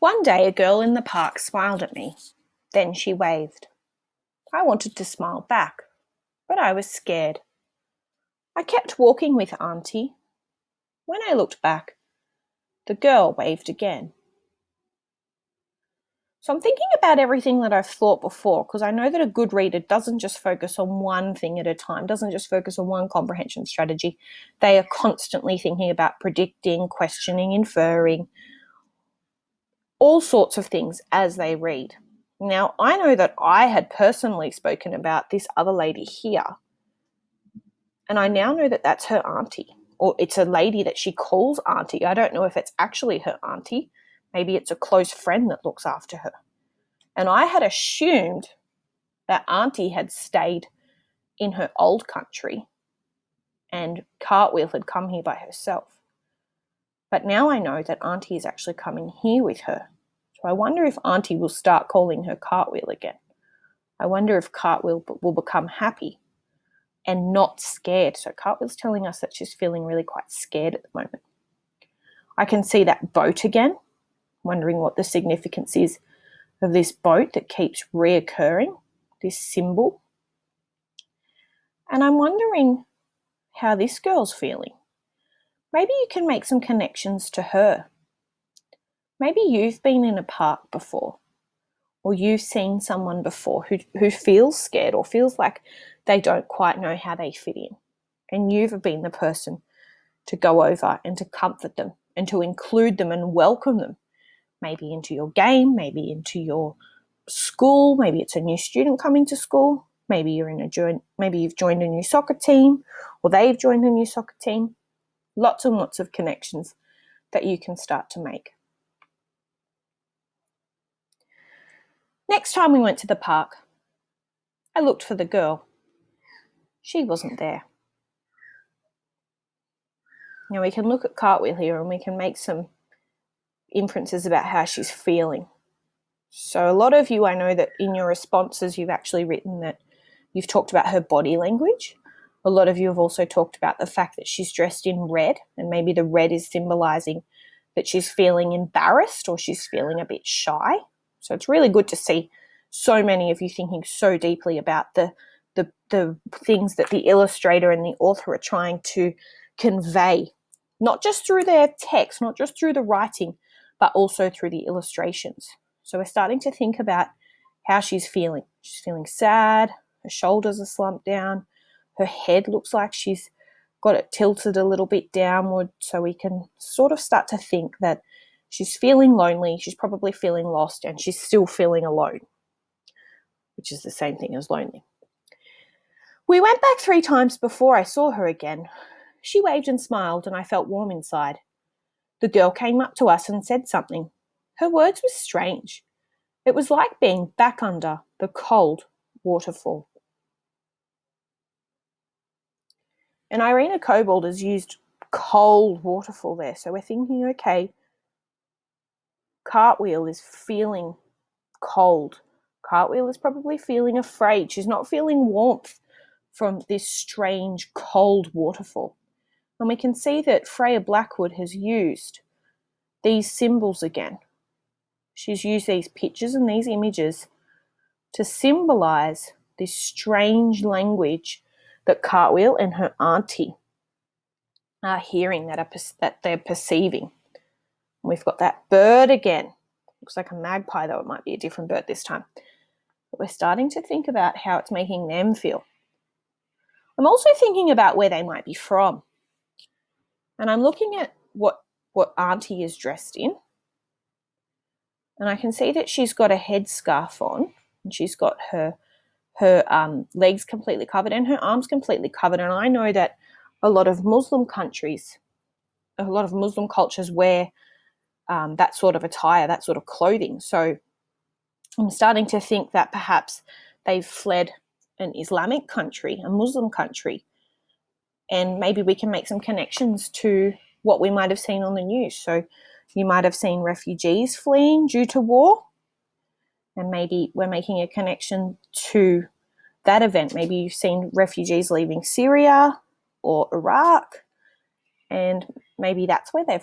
One day a girl in the park smiled at me. Then she waved. I wanted to smile back, but I was scared. I kept walking with Auntie. When I looked back, the girl waved again. So I'm thinking about everything that I've thought before, because I know that a good reader doesn't just focus on one thing at a time, doesn't just focus on one comprehension strategy. They are constantly thinking about predicting, questioning, inferring, all sorts of things as they read. Now, I know that I had personally spoken about this other lady here, and I now know that that's her auntie, or it's a lady that she calls auntie. I don't know if it's actually her auntie. Maybe it's a close friend that looks after her. And I had assumed that auntie had stayed in her old country and Cartwheel had come here by herself. But now I know that auntie is actually coming here with her. So I wonder if auntie will start calling her Cartwheel again. I wonder if Cartwheel will become happy and not scared. So Cartwheel's telling us that she's feeling really quite scared at the moment. I can see that boat again, wondering what the significance is of this boat that keeps reoccurring, this symbol. And I'm wondering how this girl's feeling. Maybe you can make some connections to her. Maybe you've been in a park before, or you've seen someone before who feels scared or feels like they don't quite know how they fit in. And you've been the person to go over and to comfort them and to include them and welcome them, maybe into your game, maybe into your school, maybe it's a new student coming to school, maybe you've joined a new soccer team, or they've joined a new soccer team. Lots and lots of connections that you can start to make. Next time we went to the park, I looked for the girl. She wasn't there. Now we can look at Cartwheel here and we can make some inferences about how she's feeling. So a lot of you, I know that in your responses you've actually written that you've talked about her body language. A lot of you have also talked about the fact that she's dressed in red, and maybe the red is symbolizing that she's feeling embarrassed or she's feeling a bit shy. So it's really good to see so many of you thinking so deeply about the things that the illustrator and the author are trying to convey, not just through their text, not just through the writing, but also through the illustrations. So we're starting to think about how she's feeling. She's feeling sad, her shoulders are slumped down, her head looks like she's got it tilted a little bit downward, so we can sort of start to think that she's feeling lonely, she's probably feeling lost, and she's still feeling alone, which is the same thing as lonely. We went back 3 times before I saw her again. She waved and smiled, and I felt warm inside. The girl came up to us and said something. Her words were strange. It was like being back under the cold waterfall. And Irina Cobalt has used cold waterfall there. So we're thinking, okay, Cartwheel is feeling cold. Cartwheel is probably feeling afraid. She's not feeling warmth from this strange cold waterfall. And we can see that Freya Blackwood has used these symbols again. She's used these pictures and these images to symbolize this strange language that Cartwheel and her auntie are hearing, that they're perceiving. We've got that bird again. Looks like a magpie, though it might be a different bird this time. But we're starting to think about how it's making them feel. I'm also thinking about where they might be from. And I'm looking at what auntie is dressed in. And I can see that she's got a headscarf on, and she's got her legs completely covered and her arms completely covered. And I know that a lot of Muslim countries, a lot of Muslim cultures wear that sort of attire, that sort of clothing. So I'm starting to think that perhaps they've fled an Islamic country, a Muslim country, and maybe we can make some connections to what we might have seen on the news. So you might have seen refugees fleeing due to war, and maybe we're making a connection to that event. Maybe you've seen refugees leaving Syria or Iraq, and maybe that's where they've